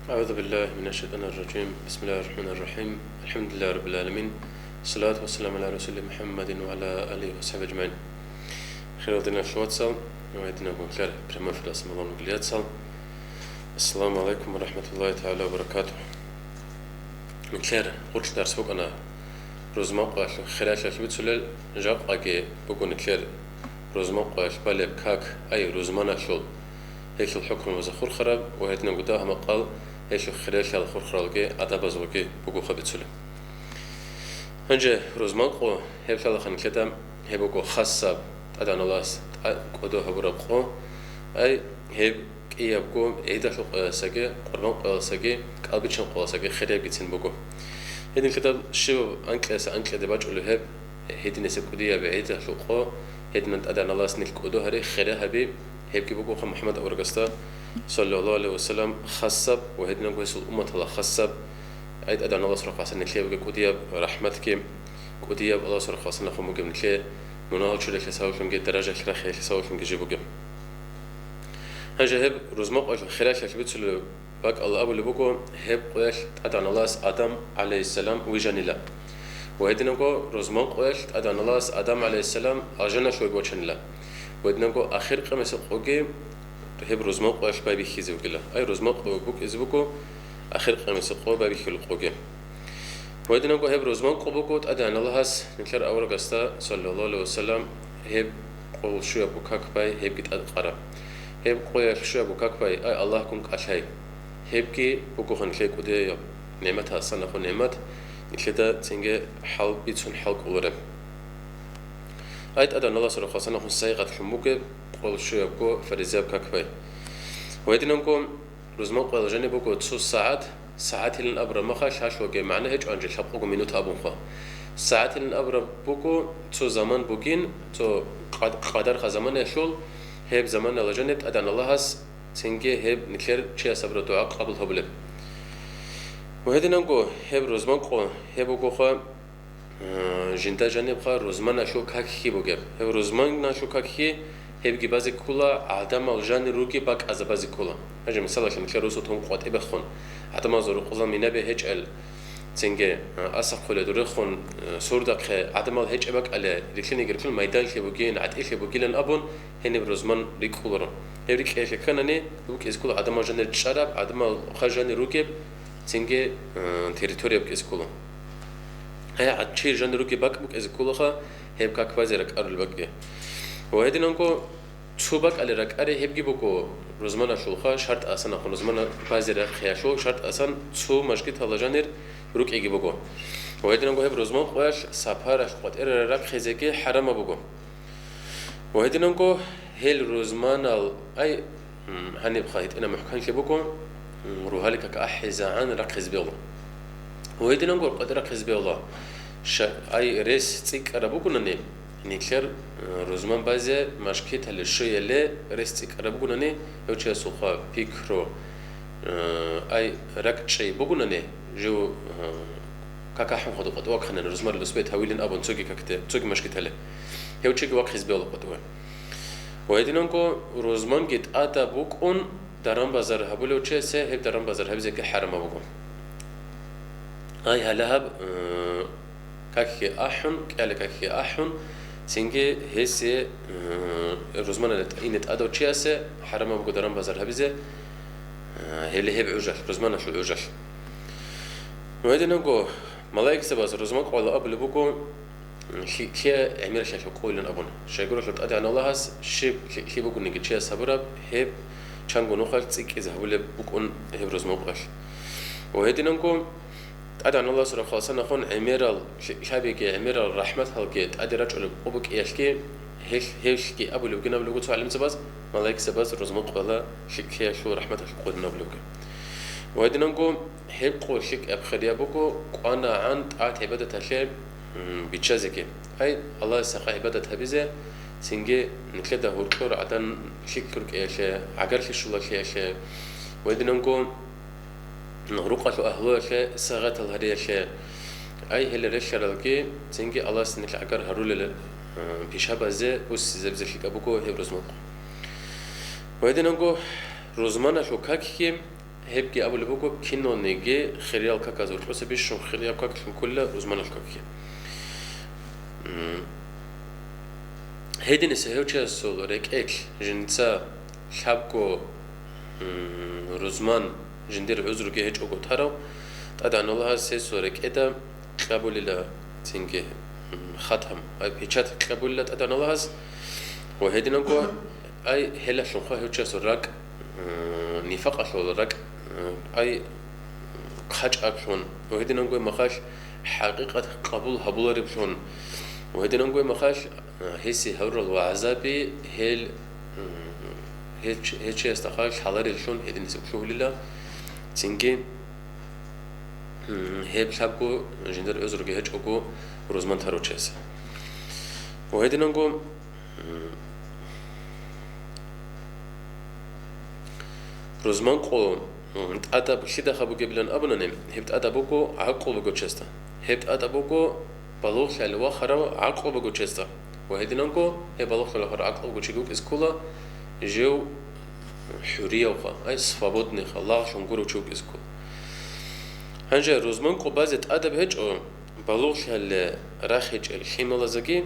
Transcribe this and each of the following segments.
أعوذ بالله من الشيطان الرجيم. بسم الله الرحمن الرحيم. الحمد لله رب العالمين. الصلاة والسلام على رسول محمد وعلى آله وصحبه أجمعين. خير دينا شواتسال ويدنا بخير برما في رسم الله نقلياتسال. السلام عليكم ورحمة الله تعالى وبركاته. من خير قلت درس فوق أنا روزماق خلال شاشبت سلال جاب أجي بقول خير روزماق بالب كاك أي روزمانا شول هيك الحكم وزخور خراب وهيتنا قداها مقال هيش خلال شال خور خرالجي أدابزوجي بقول خبت سلام. هنجه روزماق هيك شال خن كتام هي بقول خاصة أدان الله قدوها برقو أي هيك يبقوا عيدا شو سجى قربان سجى قلبي شن قوة سجى خير بيتين بقول هذين الكتاب شو أنكل دباج له هذين نسب كودية بعيدا شو قوة هذين أدان الله سنيل قدوه هري خيرها بي هيك بقول خم محمد أورجستا صلى الله عليه وسلم خصب وهذين نقول الأمة الله خصب عيد أدان الله سرق عسن نكلي بقول كودية رحمتك كودية الله سرق عسن خم مجمع نكلي مناهض شو لك سووا كم جد درجة خير سووا كم جيبوا جم هنجه هب روزماق خلال شبيت له باك الله أبو لبوكو هب قيش أدان الله آدم عليه السلام ويجانيلا وهيدنا نقول روزماق قيش أدان الله آدم عليه السلام أجنا شوي بوشنلا وهيدنا نقول آخر قمة سقوجي هب روزماق قيش بابي خيزو كلا أي روزماق بوك إزبوكو آخر قمة سقو بابي خلقوجي وهيدنا نقول هب روزماق بوكو أدان الله نكر أول قستا صلى الله عليه وسلم هب قول شو بوكاك باي هب قد أقرأ هب قوي شو بوكاك باي أي الله كونك أشهي هب كي بوكو خنشيك ودي نعمتها صنع خو نعمت إكلدا تنجى حال بيتون حال كولرم أيد أدان الله سرخ صنع خو سايقة حموك قول شو بوكو فريزاب كاك باي وهيدنا نقول روزماق قول جاني بوكو تسو ساعات لين أبرا مخاش هاش وجه معناه هيج أنجل حبقو منو تابون خا ساعات لين أبرا بوكو تسو زمان بوكين تو قدر خزمان يشول هب زمان الله جنت أدان الله هس تنجي هب نكير شيء صبر دعاء قبل هبله وهذا نقول هب روزمان قو هب وقو خا جنتا جانب خا روزمان أشوف كاكي بوجب هب روزمان نشوف كاكي هب جبازي كولا عدم الجان روكي باك أزبازي كولا هذا مثلا كم نكير روسوتهم قوات إبخون عدم زورو قزم منابه هج ال تنجي أسق كل درخون سوردك عدم الهج إبك على ركلني قركل ميدان كبوجين عد إيش كبوجين أبون هني بروزمان ريكولرون هيريك إيش كأنني بوك إسكول عدم الجان الشراب عدم الخجان روكب تنجي تيريتوريا بك إسكولون هيا عد شيء جان روكي بك بوك إسكولها هيب كاكوازي أرل بكيه وهذه نقول شو بك على رك أري هبجي بكو روزمان شلخا شرط أصلا خو روزمان بازر خياشو شرط أصلا شو مشكلة هلا جانر روك يجي بكو وهذه نقول هب روزمان قاش سفارش قط رك خزيكي حرام بكو وهذه نقول هل روزمان أي هني بخايت أنا محكم كبكو روحالك كأحزة عن رك خزبي الله وهذه نقول قد رك خزبي الله أي ريس تيك أربوكو نني نيكلر روزمان بازه مشکل هلشویه ل رستیک ربگوننی اوچه سوخا پیکرو ای رکچی بگوننی جو كاكاحم خدو قد وقخنا روزمان لسبيت هاويلين أبون تسوقي ككتة تسوقي مشكلة هلا هو تشيك وقت حزب الله قدوه وهيدينكو روزمان جت آتا بوكون درام بازار هبولو تشي سه هب درام بازار هب زكي حرم بوكون هاي هلا هب كاكي أحن كالك كاكي أحن سنجي هسه روزمان إنت أدو تشياسه حرام بقول درام بازار هبزه هل هب عجل روزمان شو عجل وهذا نقول ملاك سباز روزمان قال أبل بقو كي عمير شيء قولن أبون شيء يقول لك أدي أنا الله هس شيء كي بقول نيجي تشيا صبرا هب شانغو نخل تيك إذا هقول بقون هب روزمان قال وهذا نقول أدي أنا الله سر خاصنا خون عمير شابك عمير الرحمة هالكيت أدي رجل أبوك إيشكي هيش كي أبو لو جنا بلوجو تعلم سباز ملاك سباز روزمان قال كي شو رحمة قولنا بلوجو وهذا نقول هب قول شك أبخدي أبوكو قانا عند عاد عبادة هشام بتشازكي أي الله سقى عبادة هبزة سنجي نكده هركور عدن شكرك إيش عقل شو لك إيش وهذا نقول نروق أهله إيش سقط الهدي إيش أي هل رشة لكي سنجي الله سنك عقل هرول بيشابه زي بس زبزة أبوكو هب روزمان وهذا نقول روزمان شو كاكي هبكي أبو لبوكو كينو نيجي خريال كاكازور بس بيشون خريال كاك كله روزمان الكاكي هيدي نسهيو تشاسول ريك إكل جنسا حبكو روزمان جندير عذر جهج أقول ترى أدعى الله سيسورك إذا قبول الله تنجي ختم أي بيشات قبول الله أدعى الله وهذه نقول أي هلا شنخه هو تشاسو راك نفاق أشلو راك أي خج أكشون وهذه نقول مخاش حقيقة قبول هبول ربشون وهذه نقول مخاش هسي هور الوعزابي هل هيك استخاش حلاري شون هذه نسب شو لله تنجي هي بحبكو جندر عذر جهج أكو روزمان تارو تشاس وهذه نقول روزمان قو أدب شدة خبو قبلن أبنانم هبت أدبوكو عقل بقو تشاستا هبت أدبوكو بلوخ للوا خرا عقل بقو تشاستا وهذه نقول هي بلوخ للوا خرا عقل بقو تشيكوك إسكولا جو حرية وخا أي صفابودني خا الله شنقولو تشوك إسكول هنجا روزمان قو بازت أدب هج أو بلوخ هل راخج الحمل زكي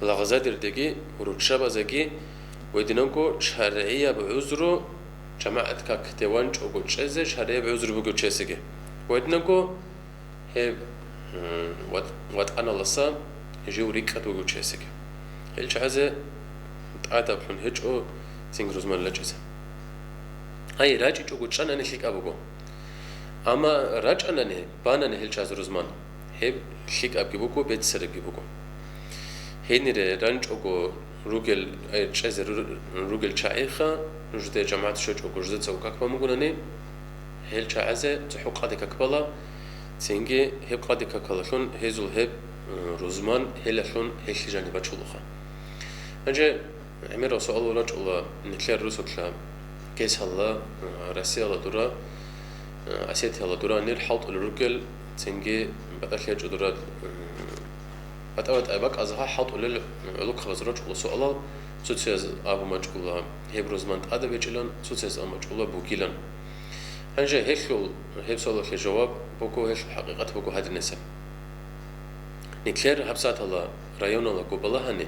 لغزادر دقي وروتشابا زكي وهذه نقول شرعية بعذرو جماعة كاك توانج أو جزء شرعية بعذر بقول جزء وإدناكو هي وات أنا لسا يجوا ريكات بقول جزء هل جزء تعاتب من هج أو سين روزمان لجزء هاي راجع أو جشان أنا شيك أبوكو أما راجع أنا نه بان أنا هل جزء روزمان هي شيك أبجيبوكو بيت سرق جيبوكو هي نرى رانج أو روجل جزء روجل شايخة نجد جماعة شوج أو جزء سوكاك بمقولني هل شعزة تحق قدك كبلا تيجي هب قدك كلاشون هزول هب روزمان هلاشون هش جاني بتشلوخا أجا عمر سؤال ورج الله نكلر روسو كلا كيس هلا روسيا هلا دورا أسيت هلا دورا نير حلط الرجل تيجي بدأ دورا أتأود أباك أزها حلط ولا علوك خبز رج الله سؤال سوتسيز أبو مجهولا هبروزمان أدب يجلن سوتسيز أبو مجهولا بوكيلن هنجا هشل هبصل في جواب بوكو هش حقيقة بوكو هذا النسب نكلر حبسات الله رايون الله قبلها هني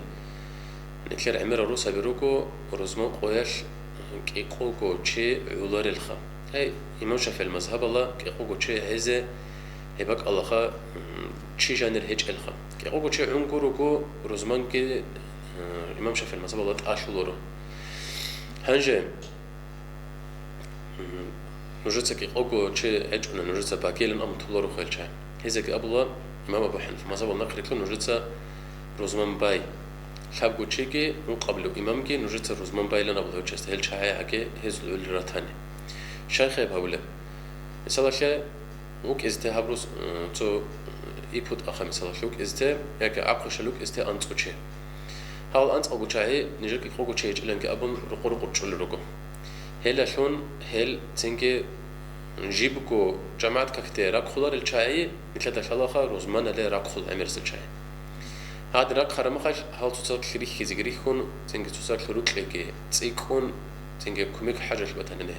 نكلر عمر روسا بيروكو روزمان قويش كيقوكو شيء علار الخا هاي إمام شافعي المذهب الله كيقوكو شيء عزة هبك الله خا شيء جانر هج الخا كيقوكو شيء عنكروكو روزمان كي إمام شافعي المذهب الله تأشلوره هنجا نجتك كيقوكو شيء عجنا نجتك باكيلن أم تولورو خالشان هذا أبولا إمام أبو حنيفة مذهب الله نقرأ كل نجتك روزمان باي شاب قوتشيكي مقابل إمامكي نجت روزمان باي لنا أبولا وجست هل شاعي عكي هزلو الراتاني شيخ بهوله مثلا شيء وك إزته هبروس تو يبود آخر مثلا شوك إزته ياك عقل شلوك إزته أنت قوتشي هال أنت أبو شاعي نجك يخو قوتشي إلى إنك أبون رقور قوتشول رقو هلا شون هل تنكي نجيبكو جماعة ككتير رقخلار الشاعي مثل دخلاها روزمان عليه رقخل أميرس الشاعي هذا رق خرمخش هل تصل خريخ زجريخون تنكي تصل خروج لكي تيكون تنكي كميك حاجة شبتانه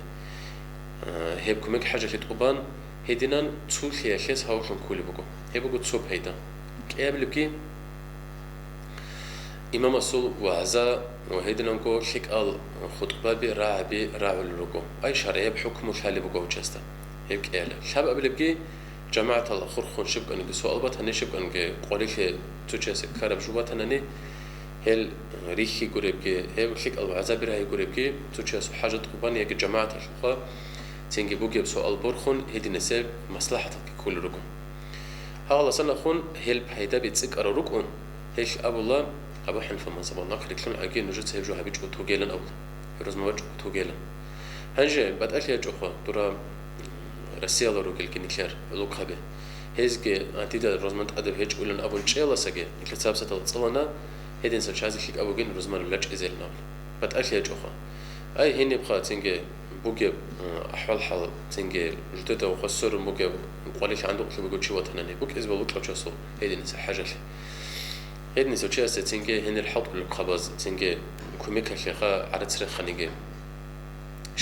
هيب كميك حاجة لتقبان هيدينان تول خياشيس هاوشون كولي بقو هيبقو تصوب هيدا كيابل بكي إمام أصول وعزا وهيدينان كو شكال خطبة بي راعبي راعو لرقو أي شرعي بحكم شالي بقو جستا هيب كيالا شاب قبل بكي جماعة الأخر خون شبك أنك سؤال بات هني شبك أنك قوليك توجس كارب جوات هني هل ريحي قريبك هل شكال وعزا براي قريبك توجس حاجة قبان يك جماعة الشخص تنجي بوجي بسؤال برخون هدي نسب مصلحتك كل ركون هذا سنة خون هل بهيدا بيتسك أرى ركون هيش أبو الله أبو حنيفة ما زبان ناقل كلون عجين نجد سيرجو هبيج وتوجيلن أول يروز ما وجه وتوجيلن هنجي بعد أكل يجوخه ترى رسالة روكل كنيكلر لوكابه هزجي أنتيدا روزمنت أدب هيج ولن أبو نشيلا سجى الكتاب ستتصلنا هدين سرشازي شيك أبو جين روزمان لج إزيل ناول بعد أكل يجوخه أي هني بخا تنجي بوجي أحوال حال تنجي جدته وخسر بوجي قاليش عنده قلت بقول شو وتناني بوك إزبال وطلع شو صو هدين حاجة هدين سرشاز تنجي هني الحط بالقبض تنجي كميك الشيخة عرض سر خنيجي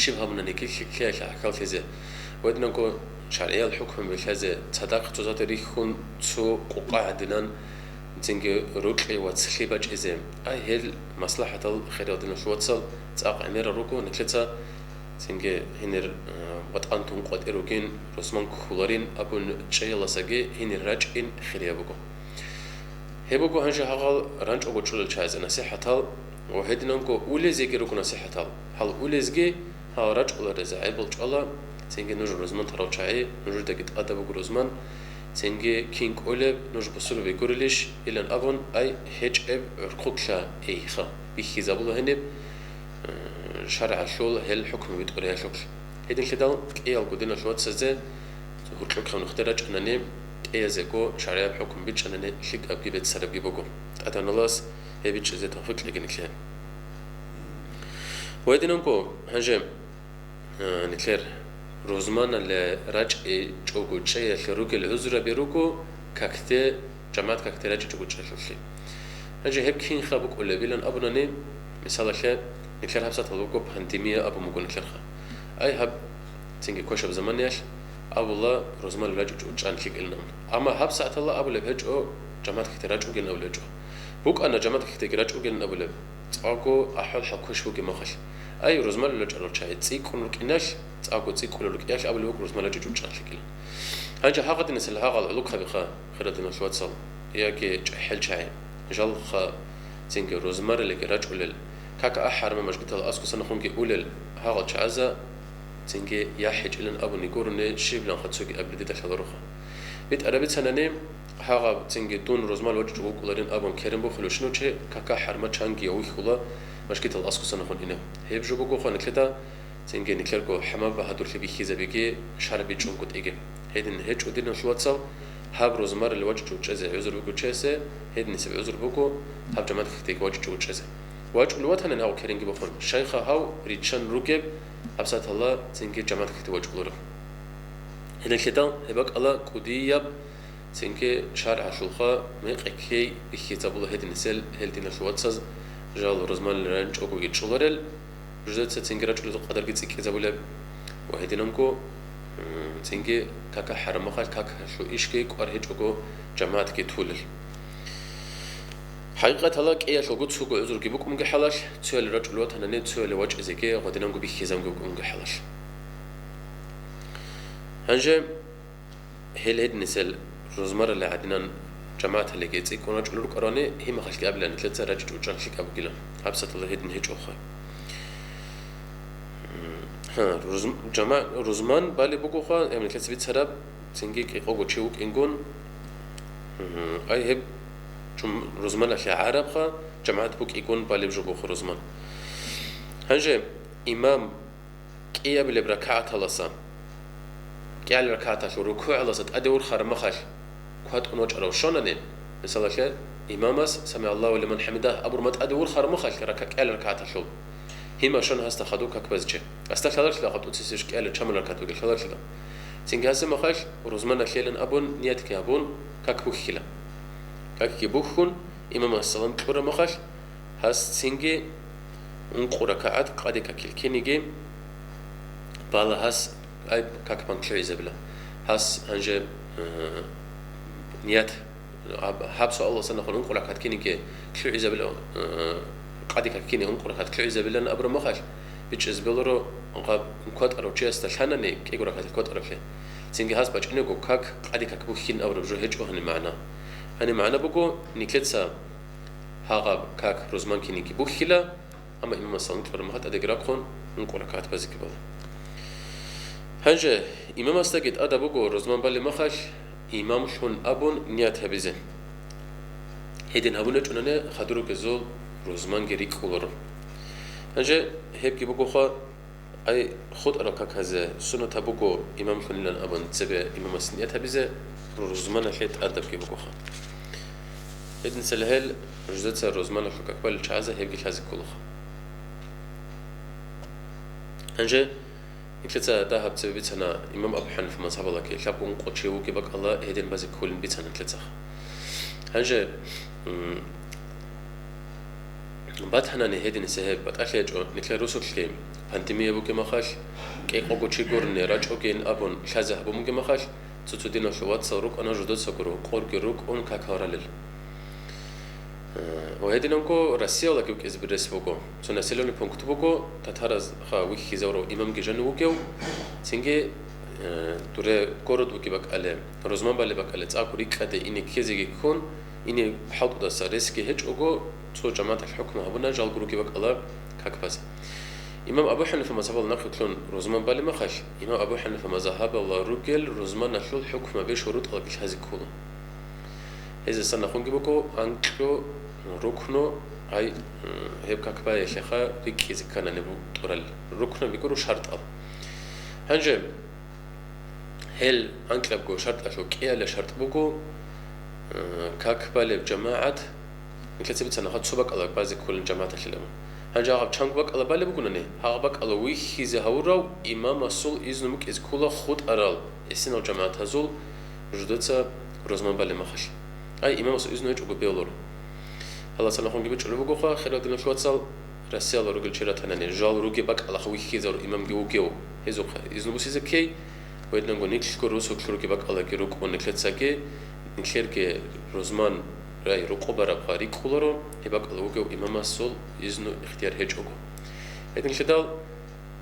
شبه من نكيل كيا حكال كذا ودناكو شرعية الحكم بكذا صدق تزات ريخون تو قاعدنا تنجي ركعي وتسخيبج إزم أي هل مصلحة الخير ودنا شو تصل تأق عنير الركو نكلتا تنجي هنر وطعنتم قد إروجين رسمان كولارين أبون شيء لسجى هنر راجين خير بقو هبقو هنجي هقال رانج أبو شلل شايز نصيحة وهدناكو أولزيجي ركو نصيحة هل أولزيجي هل راج ولا رزاعي بالجلا تنجي نجر رزمان تراو شاي نجر دقت أدب رزمان تنجي كينج أولب نجر بسولو بيقولش إلى أبون أي هج أب ركوكلا إيخا بيخيزابلو هنب شرع الشول هل حكم بيتقولها شكل هيدن كده إيه الجودين الشوات سزة هو خم نختارج أنني إيه زكو شرع بحكم بيتش أنني شيك أبجي بيت سرب جيبوكو أتانا لاس هي بيتش زي تنفق لكن كلاه وهيدن أنكو هنجم نكلر روزمان اللي راج جوجو شيء الروك العذر بيروكو كاكتة جماعة كاكتة راج جوجو شيء هنجي هب كين خابك ولا بيلن أبناني مثلا كلا نكلر هبسة تلوكو بهندمية أبو مكون نكلرها أي هب تنجي كوشة بزمان ياش أبو الله روزمان راج جوجو عن كيك إلنا أما هبسة الله أبو لبهج أو جماعة كاكتة راج جوجو أبو لجو بوك أنا جماعة كاكتة راج جوجو أبو لب تأكو أحل حكوش بوكي مخش أي روزمان راج على شيء تيكون لكناش تأكل تيكون لك أبو لوك روزمان راج جوجو عن كيك هنجي حقد الناس اللي هاقل لوك خبيخة خيرتنا شوات صل ياكي حل شيء جل خا تنجي روزمار اللي راج ولل كاكا أحر ما مشكلة الأسكو سنة خونكي ولل هاقل شعزة تنجي يحج إلى أبو نيجورني شيب لان خدسوكي قبل ديتا خضروخا بيت أربيت سنة هاقل تنجي دون روزمار وجه جوك ولرين أبو كريم بخلو شنو شيء كاكا أحر ما تشانجي يوي خلا مشكلة الأسكو سنة خون إنه هيب جو بقو خان كلتا تنجي نكلركو حمام بهدور في بيخيزة بيجي شربي تشونكوت إيجي هيدن هيج ودينا شواتسال هاب روزمار اللي وجه جوج أزه عذر بقو تشاسه هيدن سبع عذر بقو هاب جماعة كتيك وجه جوج أزه وجه الوقت هن هاو كرينجي بخون شيخة هاو ريتشان ركب أبسط الله تنجي جماعة كتيك وجه بلوره هنا كده هبك الله كودياب تنجي شارع شلخة ميقكي بخيزة بلو هيدن سل هيدن شواتساز جال روزمار الرنج أو بيجي شغلرل جزء تنجي رجل قدر جت سكة زبولة وهيدنامكو تنجي كاكا حرم خال كاكا شو إيشكي كوارهج أو جماعة كي تولل حقيقة هلاك إيه شو قد سوق عذر جيبوك مونج حلاش تسوي الرجل وات هنا نتسوي لوجه زكية وهيدنامكو بيخزم جوك مونج حلاش هنجي هيد نسل روزمار اللي عدنا جماعة اللي جت يكون رجل ركراني هي ما خلك قبل أن ثلاثة رجل وجان شيك أبو جيلا حبسة الله هيد نهج أخر جماعة روزمان بالي بقوخا يعني كسبت سراب تنجي كيقو تشوك إنجون أي هب روزمان أشياء عرب خا جماعة بوك يكون بالي بجوخ روزمان هنجي إمام كيا بالبركعة هلاسا كيا الركعة شو ركوع هلاسا أدور خرمخش كهات أنوج أروشانني مثلا كه إمامس سمع الله ولمن حمده أبو مت أدور خرمخش كيا الركعة شو هما شون هستا خدوك كبزجة استخدمت لا قد تسيش كأل شامل ركعتوك خلاص كده تنجهز ما خش روزمان خيلن أبون نيات كأبون كأكبوك خلا كأكبوكون إمام السلام كبر ما خش هس تنجي انقرا كعد قادي ككلكينيجي بالا هس أي كأكبان كلي زبلا هس هنجي نيات حبس الله سنة خلون انقرا كعد كينيجي كلي زبلا قادي كأكيني انقرا كعد كلي زبلا أبر ما خش بيجز بلورو انقاب كوت أرو جيست الحناني كيقول لك كوت أرو فيه تنجي هاس بجنة جو كاك قادي كأكبوكين أو رجوع هج وهني معنا بقو نكلتسا هاغاب كاك روزمان كيني كيبوك خلا أما إمام الصلاة فرمهات أدقراقون انقرا كعد بزك بال هنجا إمام استجد أدا بقو روزمان بالي مخش إمام شون أبون نيات هبزن هيدن هبونة جنانه خدرو كزول روزمان جريك خلورو هنجا هبكي بقو خا أي خود أراكاك هذا سنة تبقو إمام خليلان أبن تبع إمام السنيات هبزة روزمان الحيط أدب كي بقو خا إذن سلهل رجدت روزمان الحكاك بالشعزة هبكي هذا كله هنجا إكلتا دهب تبع بيتنا إمام أبو حنيفة مذهب الله كي لابون قدشيو كي بق الله هيدن بازي كل بيتنا إكلتا هنجا ბათანანი ჰედინი სეჰებ ბატახეჭო ნიკლე რუსოქში პანდემია ბუკემახალ კეყოგოჩი გორნე რაჭოგენ აბონ ხაზა ბუმგემახალ ცუცუდინო შოვაცა რუკანა ჟუდოცოკრო ყორგი რუკონ კაკარალელ ვაედინონკო რასიალა კუკიზ ბრესბოგო ცონა სელონი პუნქტბოგო თათარაზ ხა ვიხიზავრო იმამ გეჟანი უგეო ცინგე დურე გოროდუკი ბაკალე როზმანბალე ბაკალე წაკური კადე ინი ქეზიგი ქონ ინი ჰალტუდა სარესკი ჰეჭოგო ცო ჯამათა ჰუკმა აბუნა ჟალგურუკი ბაკალა კაკბაზ იმამ აბუ ჰანიფა მასაბალ ნახეთლონ როზმანბალე მახაშ იმამ აბუ ჰანიფა მაზაჰაბალა რუგელ როზმან ნახულ ჰუკმა ბე შურუტ ყალკი ჰაზიკულო ეზე სანახონგი ბოკო ანკო რუქნო აი ჰებ კაკბაე ხა რიკიზი კანანებუ ტორალ რუქნო ბიკურო შარტალ ჰანჯე هل أنكلب جو شرط أشو كياله شرط بوجو كاكبالب جماعة مثل سبت سنة خد سبق على بعض كل الجماعة خلهم هنجا عب شانك بق على بالي بقولني هعبق على ويخ زهورا إمام الصل إذنك إذ كله خود أرال السنة الجماعة هزول جدتها رزمان بالي مخش أي إمام الصل إذنه يجوا بيولور الله سلام خون جبت شلو بقول خا خيرات دنا شو تصل رسالة رجل شرات هناني جال رجي بق على خوي خيزر إمام جو هزوق إذنه بس إذا كي ويدنا نقول نكش كروس وكلو كباك على كروك ونكلت ساكي نكشر كي روزمان راي رقبة رباري كولرو يباك على وجو إمام الصل إذنه اختيار هج أوجو هيدا نشدال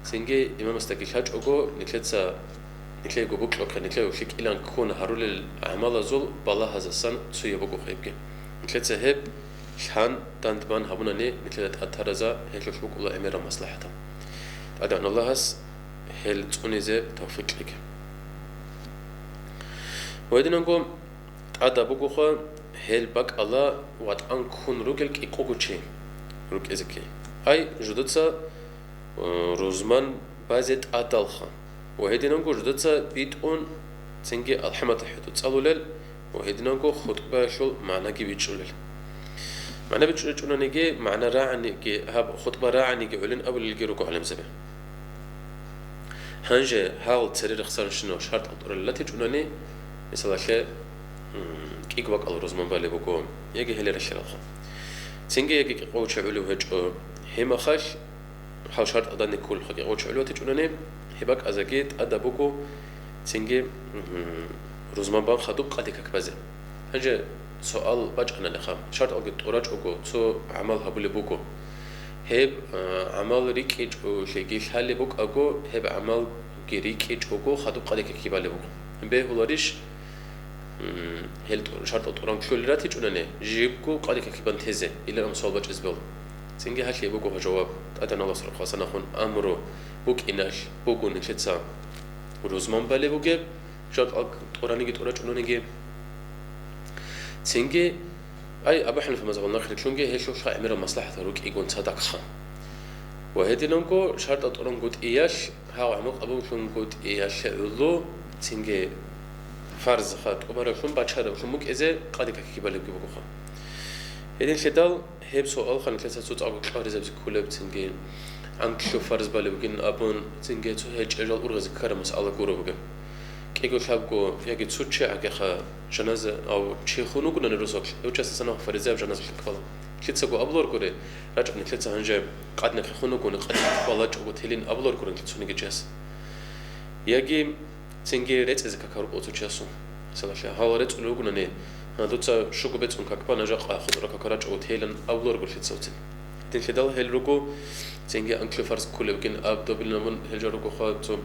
سنجي إمام استكيش هج أوجو نكلت سا نكلي جو بوك لو كان نكلي وشيك إلى كون هرول الأعمال زول بالله هذا السن سوي بوجو خيبك نكلت سا هب شان تندبان هبونا ني نكلت أترزا هيك شوك الله أمير مصلحته أدعو الله هس هل تونيزه توفيق لك ويدنانكو أدا بوجوخا هل باك الله وات أنكون روجل كي كوجوتشي روك إزكي أي جدتsa روزمان بازت أدالخا وهيدنانكو جدتsa بيتون تنجي الحمد حدود صلولل وهيدنانكو خطبة شول معنا كي بيتشولل معنا بيتشولنا نيجي معنا راعني كي هاب خطبة راعني كي علن قبل الجيروكو علم زبه هنجي هاول تسرير خسارة شنو شرط أطول لا تجونني مثلا شيء كيك بق على رزمان بالي بقوم يجي هلي رشلخه تنجي يجي قوش علو هج هما خش حال شرط أداني كل خي قوش علو تجونني هباك أزاجيت أدا بقو تنجي رزمان بام خدوق قدي كبزة هنجي سؤال بج أنا لخام شرط أجي تراج أجو تو عمل هبولي بقو هب عمل ريكيج أو شيء حالي بق أجو هب عمل ريكيج أجو خدوق قدي كبالي بقو به ولاريش هل شرط أطوران كل راتي جونني جيبكو قادي كيبان تهزه إلا أم صوب بج إزبال سنجي هالشيء بقو جواب أدنى الله سر خاصة نخون أمره بوك إناش بوكو نشتسا روزمان بالي بوجب شرط أطوراني جت أورا جونني جيب سنجي أي أبى حنا في مزبل ناخذ كلونجي هي شو شاء عمره مصلحة روك يكون صدق خا وهذي نونكو شرط أطوران قد إياش هاو عمق أبو شون قد إياش الله تنجي فرض خاط وبرشون بچه‌ره شون ممكن إذا قادي كيبالي بيبقى هذين شدال هب سؤال خلنا كذا صوت أقول كاري زبز كله بتنجي عنك شو فرض بالي بقين أبون تنجي تو هج أجل أورغز كرم مسألة كورو بقى كيقول شابكو يجي تصوت شيء عكها جنازة أو شيء خونو كنا نرزق لو جالس سنة فرض زب جنازة كفلا كده سقو أبلور كوري رجع نكلت هنجا قادنا خونو كنا قاد كفلا جو تهلين أبلور كوري نكلت سوني جالس يجي تنجي ريت إذا كارو بوتو جاسو سلاشة هالريت لوجنا نه هذوتsa شوكو بيتون كاكبا نجاق أخذ ركا كراج أو تهيلن أولور قلت صوتين تين خدال هل روكو تنجي أنكل فرز كله بكين أب دبل نمون هل جاروكو خاطو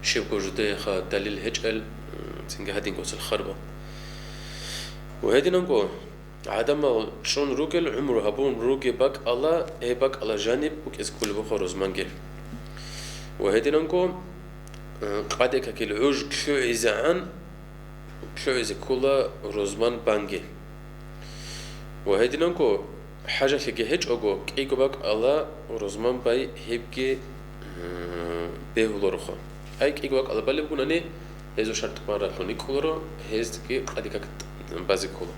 شبكو جدي خا دليل هجل تنجي هادين قوس الخربة وهذه نقو عدم شون روكل عمره هبون روكي باك الله إيه باك الله جانب بك إز كل بخروز مانجي وهذه نقو قادة كل عوج كل إزعان كل إز كله روزمان بانجي وهذه نقو حاجة اللي هج أقو كيكو باك الله روزمان باي هبكي بهولورخا أي كيكو باك الله بالي بقولني هزو شرط مرة كوني كولورو هز كي قادة كت بازي كولو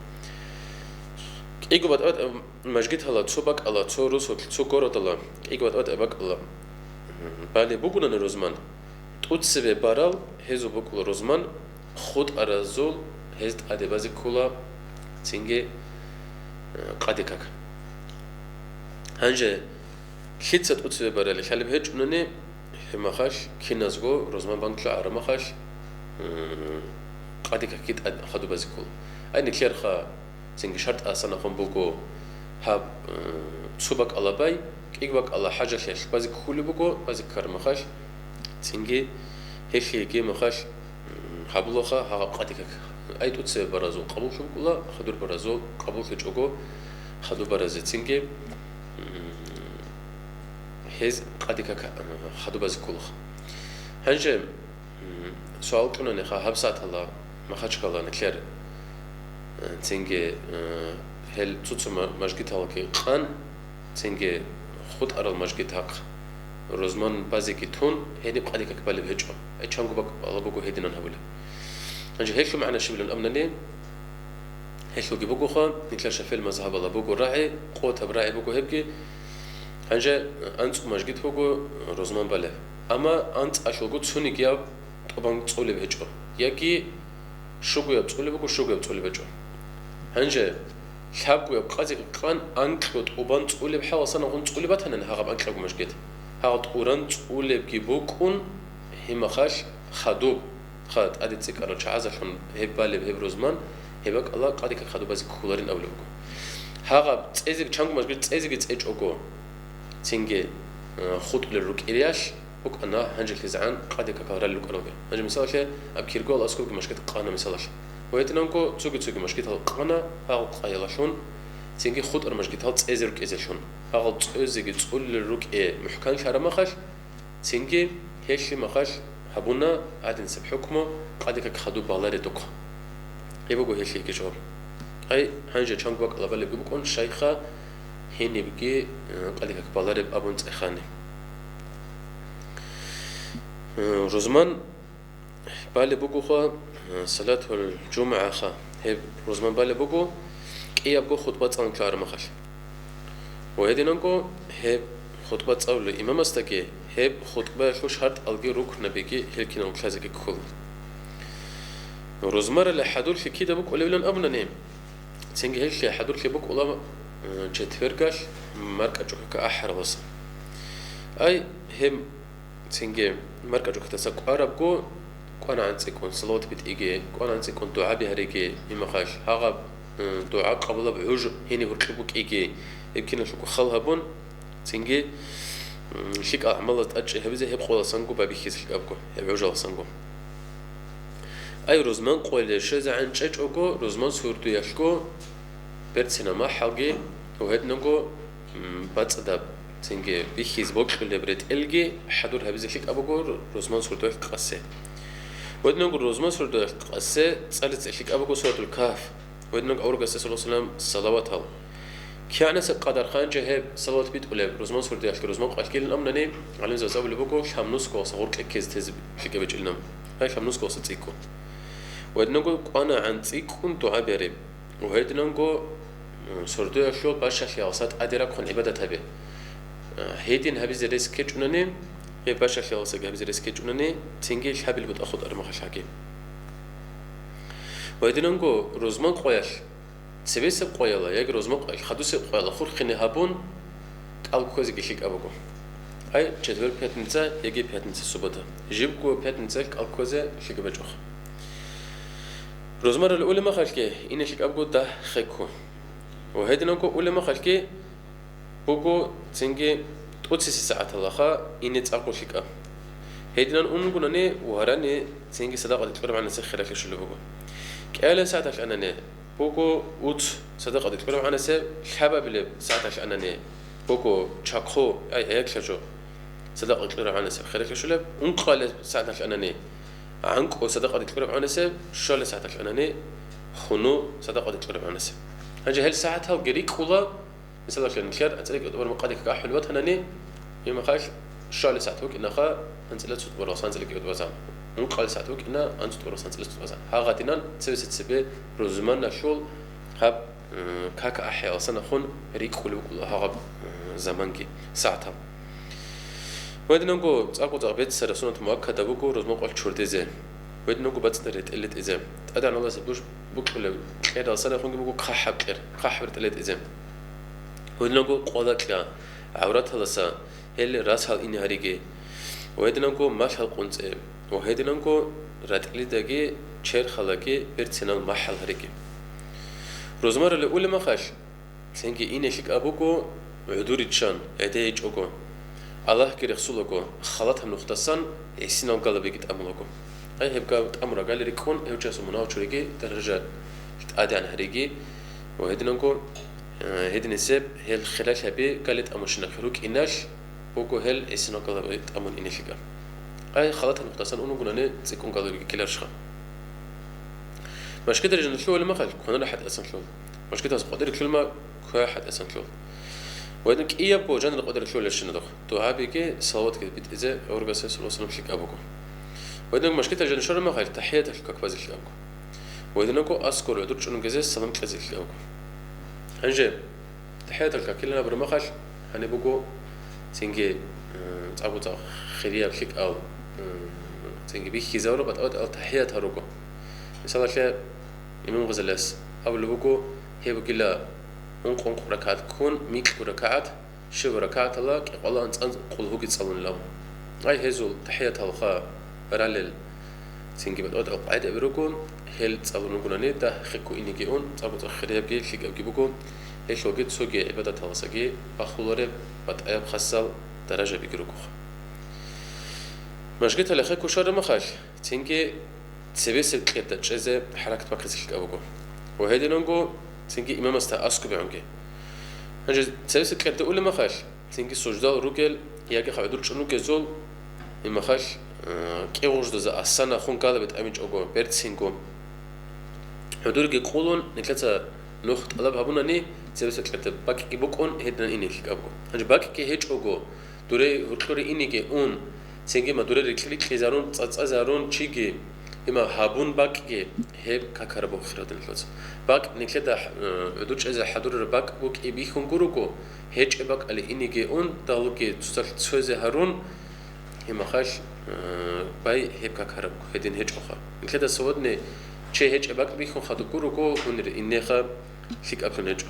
كيكو بات مجد هلا تصبك الله تصورس وتصقرط الله كيكو بات أباك الله بالي بقولنا روزمان تودسبه بارال هزو بكل روزمان خود أرزول هزت قادة بازي كولا تينجي قادة كاك. وهذه نقو عدم شون روكل عمره هبون روكي باك الله إيه باك الله جانب بك إز كل بخروز مانجي وهذه نقو حاجة اللي هج أقو كيكو باك الله روزمان باي هبكي بهولورخا أي كيكو باك الله بالي بقولني هز كي قادة كت بازي كولو تودسبه بارال هزو بكل روزمان خود أرزول هزت قادة بازي كولا هنجه خيتت أتصل برا خلي بهج أنني مخاش كنازغو روزمان بانك لا مخاش قادك أكيد أخذوا بزكول أي نكير خا زين شرط أصلا خم بوكو هاب صوبك الله باي كيبك الله حاجة خير بزك كل بوكو بزك كار مخاش زينجي هيك هيك مخاش حبلو خا ها قادك أي تتصل برازو قبول شو بقولا خدور برازو قبول خيجوكو خدوا برازت زينجي هز قادك خدوا بزكول هنجم سؤال كنا نخا هبسات الله ما خدش كلا نكلر تنجي هل تطمع مشجت هالكي قان تنجي خود أرال مشجت هاك روزمان بازي كتون هني بقالي كقبل بهجوا أيشان قبك الله بقول هيدنا نهوله هنجي هيك معنا شبل الأمنني هيك لو جبوا خا نكلر شفيل مذهب الله بقول راعي قوة براعي بقول هبكي هنجي أنت مشجت بقول روزمان بله أما أنت أشلو تسوني جاب طبعا تقولي بهجوا يجي شو جاب تقولي بقول شو جاب تقولي بهجوا هنجي شابكو يبقى كان أنكلت أوبان تقولي بحاول صنع غن تقولي بتهنا هغب أنكلت مشجت هغب أوران تقولي بجيبوكون هم خاش خدوب خد أدي تذكر شعازة شون هبالي بهب روزمان هبك الله قادك خدوب بس كولارين أولو هغب تأذيك شانك مشجت تأذيك تأج أوكو تينجي خود للروك إلياش بوك أنا هنجي خزعان قادك كهرال لوك أروبي هنجي مثلا شيء أبكيرجول أسكوك مشجت قانا مثلا شيء ويتنانكو تسوقي مشكلة القانا هاو قايلاشون تيجي خود المشكلة هاد تأزرك إزشون هاو تأزرك تقول للروك محكان شهر مخاش تيجي هيش مخاش هبونا عاد نسب حكمه قادك خدو بالاري دوك يبغوا هيش يجي جواب أي هنجي شانك بق الله بالي بيبقون شيخة هني بيجي قادك بالاري بابون تخاني روزمان بالي بقوا صلاة الجمعة خا هب روزمان بالي بقو كي يبقو خطبة عن كلار مخش وهذه نقول هب خطبة أول الإمام استكى هب خطبة شو شرط ألقي ركن بيجي هلكي نقول كذا كل روزمار اللي حضور في كده بقول ولا ولا أبنا نيم تيجي هلكي حضور في بقول الله جتفرقش مركز كأحر وصل أي هم تيجي مركز كتسق عرب جو قانا عنسكون صلاة بتيجي قانا عنسكون دعاء بهريجي يمخاش هغب دعاء قبل بعوج هني بركبك إيجي يمكن نشوف خلها بون تيجي شيك أعمال تأجي هبزة هب خلا سانجو بابيخيز شيك أبكو هب عوج سانجو أي روزمان قول شيء عن شيء أوكو روزمان سورتو يشكو برد سينما حلقي وهاد نقول بتصدق تيجي بيخيز بوك اللي برد إلجي حضور هبزة شيك أبكو روزمان سورتو يقصه ودنا نقول روزمان سورة قصة صارت إشيك أبوكو سورة الكهف ودنا نقول أورجا صلى الله عليه وسلم صلوات هلا كأنه قدر خان جهب صلوات بيت ولا روزمان سورة يشكر روزمان قال كل الأمر نني على زوج أول بوكو شام نسكو صغور كيز تز شيك أبيج النام هاي شام نسكو صتيكو ودنا نقول أنا عن تيكون دعاء بريب وهيدنا نقول سورة يشكر باش شيء أدرك خن عبادة هبه هيدين هبي زريس كيجونني باش خلاص جاب زي ريسكيج ونني تنجيش حبل بتأخذ أرمخش حكي ويدنانجو روزمان قويش سبيس قويلا يجي روزمان قويش خدوس قويلا خور خني هابون الكوزي كشيك أبوكو أي جدول بيتنسا يجي بيتنسا سبته جيبكو بيتنسا الكوزي شيك بجوخ روزمان الأولى ما خلكي إن شيك أبوكو ده خيكو وهيدنانجو أولى ما خلكي بوكو تنجي تقصي ساعات الله إني تأكل شيء هيدنا نقول أني وهراني تيجي صداقة تتكلم عن السخ خلاف شو اللي بقول كأله ساعات عشان أنا بوكو صداقة تتكلم عن السخ حباب اللي ساعات عشان أنا بوكو شاكو أي هيك شجو صداقة تتكلم عن السخ خلاف شو اللي أنقل ساعات عشان أنا عنك صداقة تتكلم عن السخ شو اللي ساعات عشان أنا خنو صداقة تتكلم عن السخ هنجي هالساعات هالجريك ولا مثلا عشان نشر أتلاقي أول مقادك كأحلوات هناني يوم خاش شال ساعتوك إن خا أنت لا تطبر راسان زلك يدوزان نقال ساعتوك إن أنت تطبر راسان زلك يدوزان هاغاتنا تسوي ستسبة روزمان نشول هب كاك أحيا أصلا خون ريك خلو كل هاغب زمانك ساعتها ودنا نقول تأكل تغبيت سرسونة مؤكدة بقول روزمان قال شردزة ودنا نقول بتدريت قلة إزام أدعى الله سبوش بقول كده أصلا خون بقول خحب كير خحب تقلة إزام ودناكو قولكلا عورات هلسا هل راس هل إني هريجي وهدناكو ماش هل قنص وهدناكو راتلي داجي شير خلاكي برتسنال محل هريجي روزمار اللي أول ما خش سنجي إني شك أبوكو عدوري تشان عديج أوكو الله كي رسولكو خلطهم نختصن يسينام قلبي قد أملكو أي هبقى أمر قال لي كون هو جالس مناو شريكي درجة أدي عن هريجي وهدناكو هيدن السب هي الخلال هبي قالت أمشنا خروج إناش بوكو هل يسينام قلبي قد أمن إنشيكا أي خلطهم نختصن أنو قلنا تكون قلبي كلارشخا مش كده رجل شو ولا ما خل كنا راح أصلا شو مش كده قدر كل ما كواحد أصلا شو وإنك إياه بو جان قدر شو ليش ندخ تو عابي كي صوت كده بيت إذا أو ربع ساعة وصلنا بشيك أبوكو وإنك مش كده رجل شو ما خل تحية الكاكواز اللي أبوكو وإنك أذكر عدود شنو جزء سلام كذا اللي أبوكو هنجي تحية الكاك اللي أنا برما خل هنبوكو تيجي تعبوا تاع خيرية بشيك أو تيجي بيك زورو بتقول تحية هروكو مثلا شيء إمام غزلاس أو اللي بقول هي بقول أنقون ركعات كون ميك ركعات شو ركعات الله والله أنت قل هو يتصلون له أي هزول تحية الخاء برالل تيجي بتقول أو قاعد أبركون هل تصلون كوناني ده خكو إني جيون تصابوا تخريب جي خيك أبجيبكم إيش وجد سوجي عبادة الخاصة بخلورة بتأيب خسال درجة بيجركوخ مش قلت لك خكو شر مخاش تيجي تسبيس الكتة جزء حركة بكرة الأبوكو وهذه نونجو تنجي إمام أسكو بعنجي هنجي تسبيس الكتة أول ما خاش تنجي سجدة روجل ياجي خبدور شنو كزول إما خاش كي وجد ذا السنة خون كذا بتأمج أجو بيرتسينكو حضور جي قولون نكلتا نخت الله بابونا ني تسبيس الكتة باكي كيبوكون هيدنا إني الأبوكو هنجي باكي كي هيج أجو دوري هركلوري إني كي أون تنجي ما دوري ركلي كيزارون تزارون شيء إما هابون باك هيب ككربو خيراتن الفلوس باك نكلة عدوش إذا حضور باك بوك إبيخون كوروكو هيج باك على إني جون دالوكي تسوز هارون إما خاش باي هيب ككربو هدين هيج أخا نكلة سودني شيء هيج باك بيخون خدو كوروكو ونر إني خا فيك أبلون هيج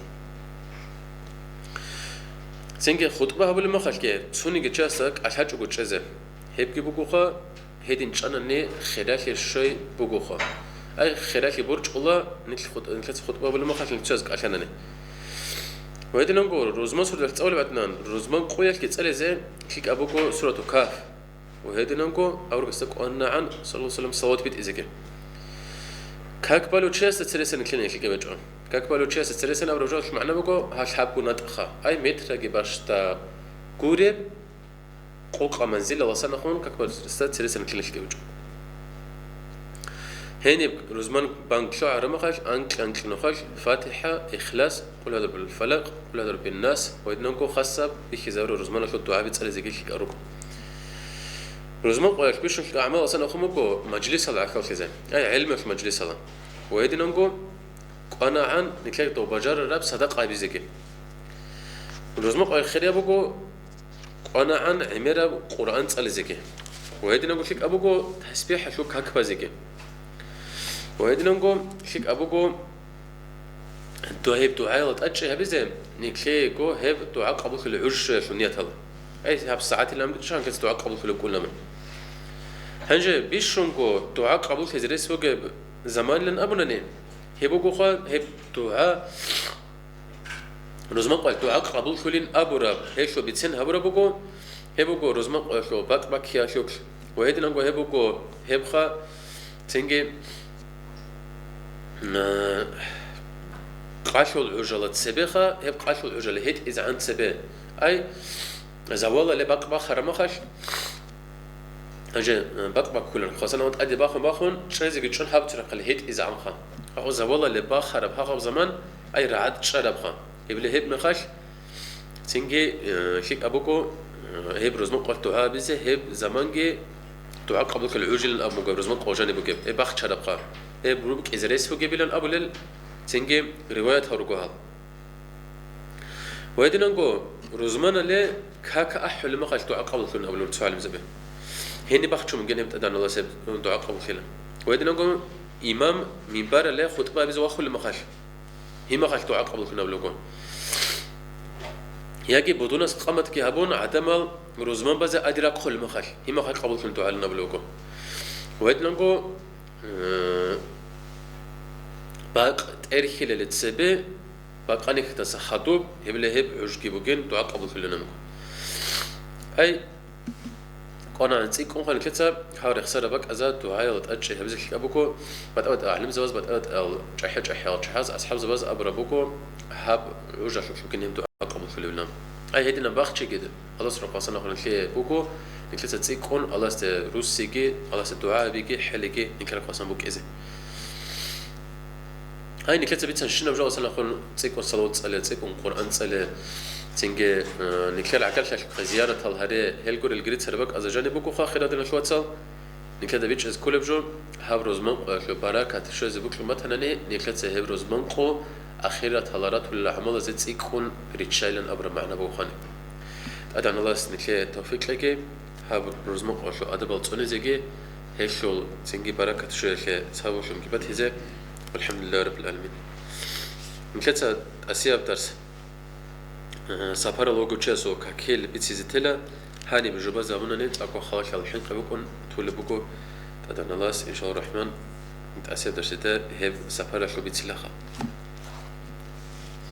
سنجي خطبة هبل ما خاش كي سوني جتشاسك الحاج وجتش إذا هيب كيبوكوخا هيدين شأنني خلاف الشيء بوجوخا أي خلاف برج الله نتل خطبة ولا ما خلاف نتشازك عشانني وهيدين نقول روزمان سورة الأول بعدنا روزمان قوية كتسأل زين كيك أبوكو سورة كاف وهيدين نقول أورج استك أن عن صلى الله عليه وسلم صوت بيت إزكي كاك بالو تشاس تسلسل كلنا كيك بيجون كاك بالو تشاس تسلسل أو رجال معنا بقول هاش حبوا نتأخا أي متر جباش تا قريب قوق منزل وصلنا خون كأكبر استاد سلسلة كلش كيوجو هني روزمان بانك شعر مخاش أنك نخاش فاتحة إخلاص كل هذا بالفلق كل هذا بالناس ويدنكو خاصة بخزار روزمان شو الدعاء بتسأل زي كيش أروك روزمان قايل بيش الأعمال وصلنا خمكو مجلس على عكال خزان أي علم في مجلس على ويدنكو أنا عن نتلاقي تو بجار الرب صدق عبي زكي روزمان قايل خير بقو أنا عن عميرة قرآن تسأل زكي وهيدي نقول لك أبوكو تسبيح شو كهكبا زكي وهيدي نقول لك أبوكو دعاء لتأجي هبزم نكلي جو هب دعاء قبول في العرش شو نيت هلا أي هب الساعات اللي عم تشان كده دعاء قبول في الكل من هنجي بيشونكو دعاء قبول في زريس فوق زمان لن أبونا نين هبوكو خا هب دعاء روزمان قال دعاء قبول كلين أبو رب هيك شو بيتسن أبو ربكو هبوكو روزمان قال شو باك يا شوك وهيدي نقول هبوكو هبخا تنجي قاشو العجلة سبيخة هب قاشو العجلة هيت إذا عند سبي أي زوالا لباك باخر ما خش أجي باك كلن خاصة وانت أدي باخون شنزي بيتشون حاب ترقل هيت إذا عم خا أو زوالا لباخر بهاق زمان أي رعد شرب خا يبلي هب مخش تنجي شيك أبوكو هب روزمان قال دعاء بزه هب زمانجي دعاء قبل كل عجل أبو جاب روزمان قوجاني بجيب هب باخ شرب خا هب روبك إذا رئيس هو جبلن أبو لل تنجي رواية هرجوها وهذه نقول روزمان اللي كاك أحل ما قال دعاء قبل كل أبو لل تفعل مزبه هني باخشوا من جنب تدان الله سب دعاء قبل كله وهذه نقول إمام منبر اللي خطبة بزوا خل ما قال هي ما قال دعاء قبل كل أبو لل يجي بدونس قامت كي هبون عدمل روزمان بزا أدراك خل مخل هما خل قبول كنتو على نبلوكو ويتنقو باق تأريخي للتسبي باق أنك تسخطوب هبلهب عجكي بوجين دعاء قبول كلنا نقو أي قانا نسيك كون خل كتاب حاول يخسر بك أزاد دعاء لتأجي هبزك أبوكو بتأود أعلم زواز بتأود جحج أحيال جحاز أصحاب زواز أبربوكو هب عجا شو كنهم دعاء قبول كلنا أي هدينا باخشي كده الله سبحانه وتعالى نقول لك بوكو نكلت تسيك كون الله است روسيجي الله است دعاء بيجي حلقي نكلك قسم بوك إزي هاي نكلت بيتسن شنو بجوا أصلا نقول تسيك والصلاة تصلي تسيك والقرآن تصلي تنجي نكلت عكال شكل خزيارة هالهري هالجور الجريت سربك از جانب بوكو خاخرة دنا شو تصل نكلت بيتش از كل بجوا هابروز من شو باراك هتشو زبوك شو مثلا نكلت هابروز من قو أخيرا هالارات ولا عمل زت تسيك كون ريتشايلن أبر معنا بوخاني أدعنا الله سنكلي التوفيق لكي هابروز من قو شو أدبل تصوني زيجي هيشول تنجي بركة شو اللي سووا شو مكبت هزي والحمد لله رب العالمين. نكلت أسياب درس سافر لوجو تشاسو كاكيل بيتسيزتلا هاني بجوبا زماننا نت أكو خالك الحين قبلكم تولي بكو أدعنا الله إن شاء الله الرحمن نت أسياب درس ده هيف سافر شو بيتسلخا.